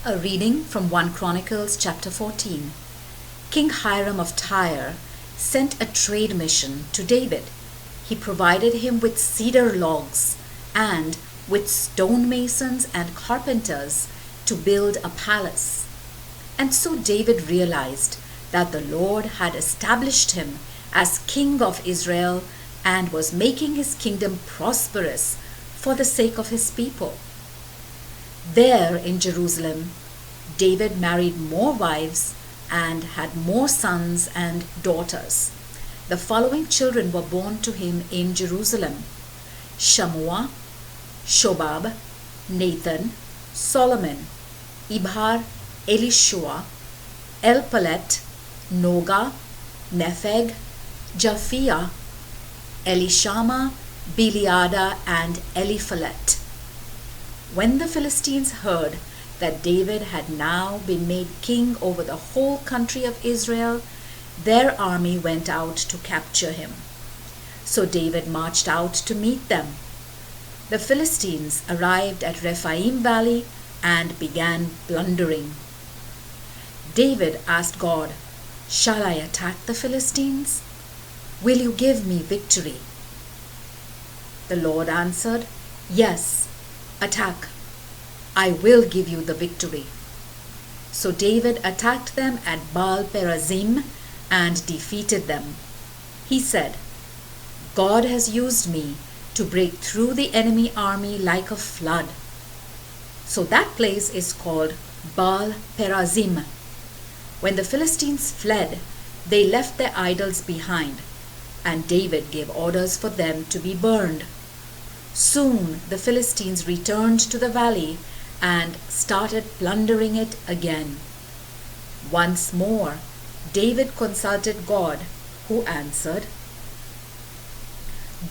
A reading from 1 Chronicles chapter 14. King Hiram of Tyre sent a trade mission to David. He provided him with cedar logs and with stonemasons and carpenters to build a palace. And so David realized that the Lord had established him as king of Israel and was making his kingdom prosperous for the sake of his people. There in Jerusalem, David married more wives and had more sons and daughters. The following children were born to him in Jerusalem: Shammua, Shobab, Nathan, Solomon, Ibhar, Elishua, Elpalet, Noga, Nepheg, Japhia, Elishama, Biliada, and Eliphalet. When the Philistines heard that David had now been made king over the whole country of Israel, their army went out to capture him. So David marched out to meet them. The Philistines arrived at Rephaim Valley and began plundering. David asked God, "Shall I attack the Philistines? Will you give me victory?" The Lord answered, "Yes, attack. I will give you the victory." So David attacked them at Baal Perazim and defeated them. He said, "God has used me to break through the enemy army like a flood." So that place is called Baal Perazim. When the Philistines fled, they left their idols behind, and David gave orders for them to be burned. Soon the Philistines returned to the valley and started plundering it again. Once more, David consulted God, who answered,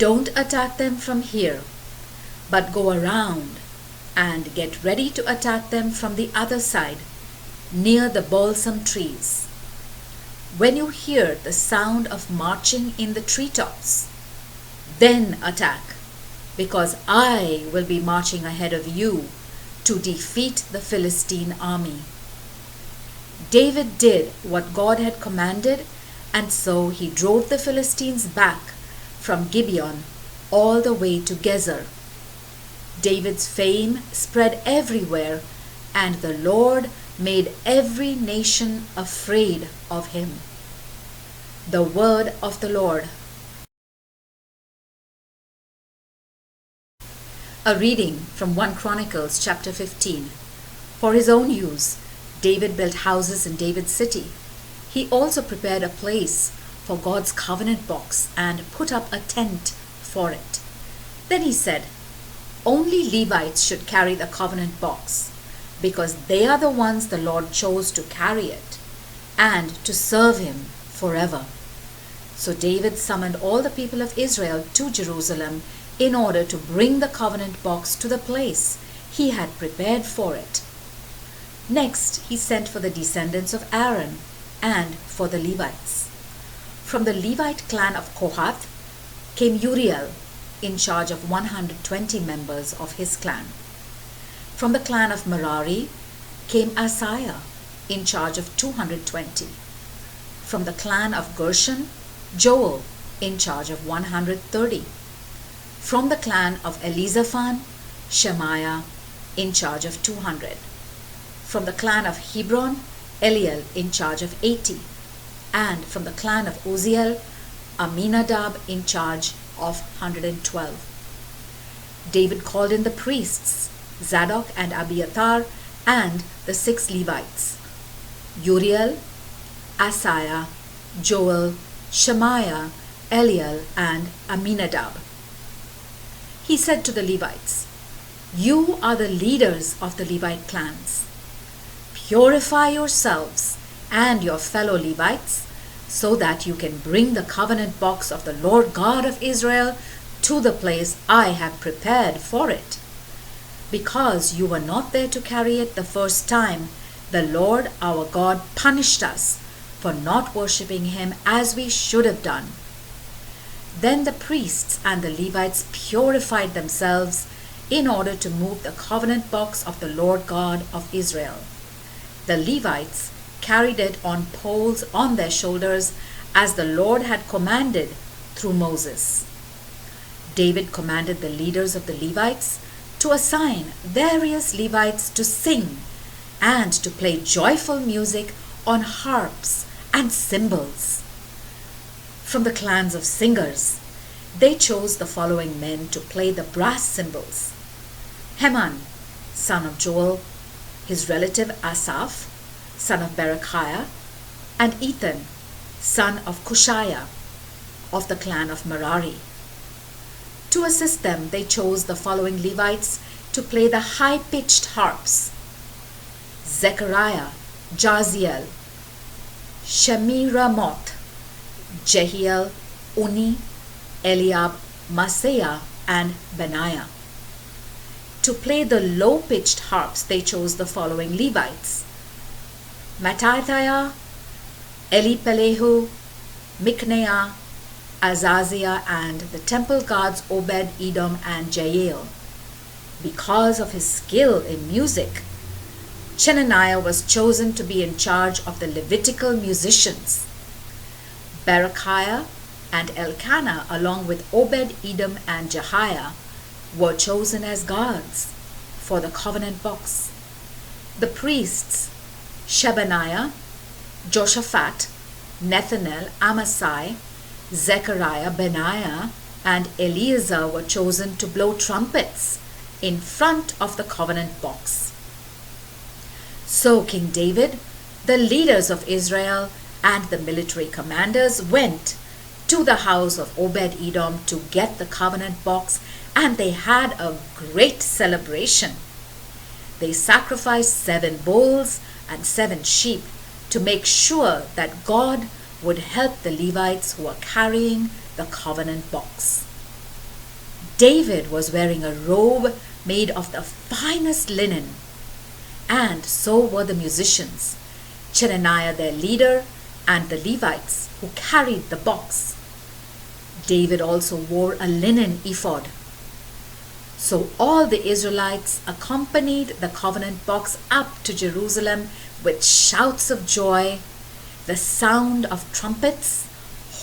"Don't attack them from here, but go around and get ready to attack them from the other side, near the balsam trees. When you hear the sound of marching in the treetops, then attack, because I will be marching ahead of you to defeat the Philistine army." David did what God had commanded, and so he drove the Philistines back from Gibeon all the way to Gezer. David's fame spread everywhere, and the Lord made every nation afraid of him. The word of the Lord. A reading from 1 Chronicles chapter 15. For his own use, David built houses in David's city. He also prepared a place for God's covenant box and put up a tent for it. Then he said, "Only Levites should carry the covenant box, because they are the ones the Lord chose to carry it and to serve him forever." So David summoned all the people of Israel to Jerusalem in order to bring the covenant box to the place he had prepared for it. Next, he sent for the descendants of Aaron and for the Levites. From the Levite clan of Kohath came Uriel, in charge of 120 members of his clan. From the clan of Merari came Asaiah, in charge of 220. From the clan of Gershon, Joel, in charge of 130. From the clan of Elizaphan, Shemaiah, in charge of 200. From the clan of Hebron, Eliel, in charge of 80. And from the clan of Uzziel, Aminadab, in charge of 112. David called in the priests, Zadok and Abiathar, and the 6 Levites: Uriel, Asaiah, Joel, Shemaiah, Eliel, and Aminadab. He said to the Levites, "You are the leaders of the Levite clans. Purify yourselves and your fellow Levites, so that you can bring the covenant box of the Lord God of Israel to the place I have prepared for it. Because you were not there to carry it the first time, the Lord our God punished us for not worshipping him as we should have done." Then the priests and the Levites purified themselves in order to move the covenant box of the Lord God of Israel. The Levites carried it on poles on their shoulders, as the Lord had commanded through Moses. David commanded the leaders of the Levites to assign various Levites to sing and to play joyful music on harps and cymbals. From the clans of singers, they chose the following men to play the brass cymbals: Heman, son of Joel, his relative Asaph, son of Berechiah, and Ethan, son of Cushiah, of the clan of Merari. To assist them, they chose the following Levites to play the high-pitched harps: Zechariah, Jaziel, Shemiramoth, Jehiel, Uni, Eliab, Maaseiah, and Benaiah. To play the low-pitched harps, they chose the following Levites: Mattithiah, Elipelehu, Mikneiah, Azaziah, and the temple guards Obed-Edom and Jael. Because of his skill in music, Chenaniah was chosen to be in charge of the Levitical musicians. Berechiah and Elkanah, along with Obed-Edom and Jehiah, were chosen as guards for the covenant box. The priests Shebaniah, Joshaphat, Nethanel, Amasai, Zechariah, Benaiah, and Eleazar were chosen to blow trumpets in front of the covenant box. So King David, the leaders of Israel, and the military commanders went to the house of Obed-Edom to get the covenant box, and they had a great celebration. They sacrificed 7 bulls and 7 sheep to make sure that God would help the Levites who were carrying the covenant box. David was wearing a robe made of the finest linen, and so were the musicians, Chenaniah their leader, and the Levites who carried the box. David also wore a linen ephod. So all the Israelites accompanied the covenant box up to Jerusalem with shouts of joy, the sound of trumpets,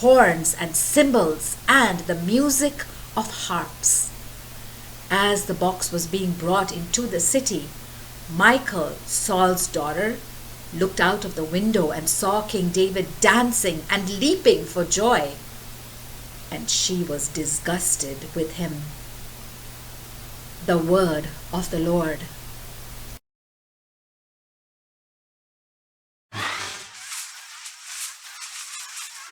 horns, and cymbals, and the music of harps. As the box was being brought into the city, Michal, Saul's daughter, looked out of the window and saw King David dancing and leaping for joy, and she was disgusted with him. The word of the Lord.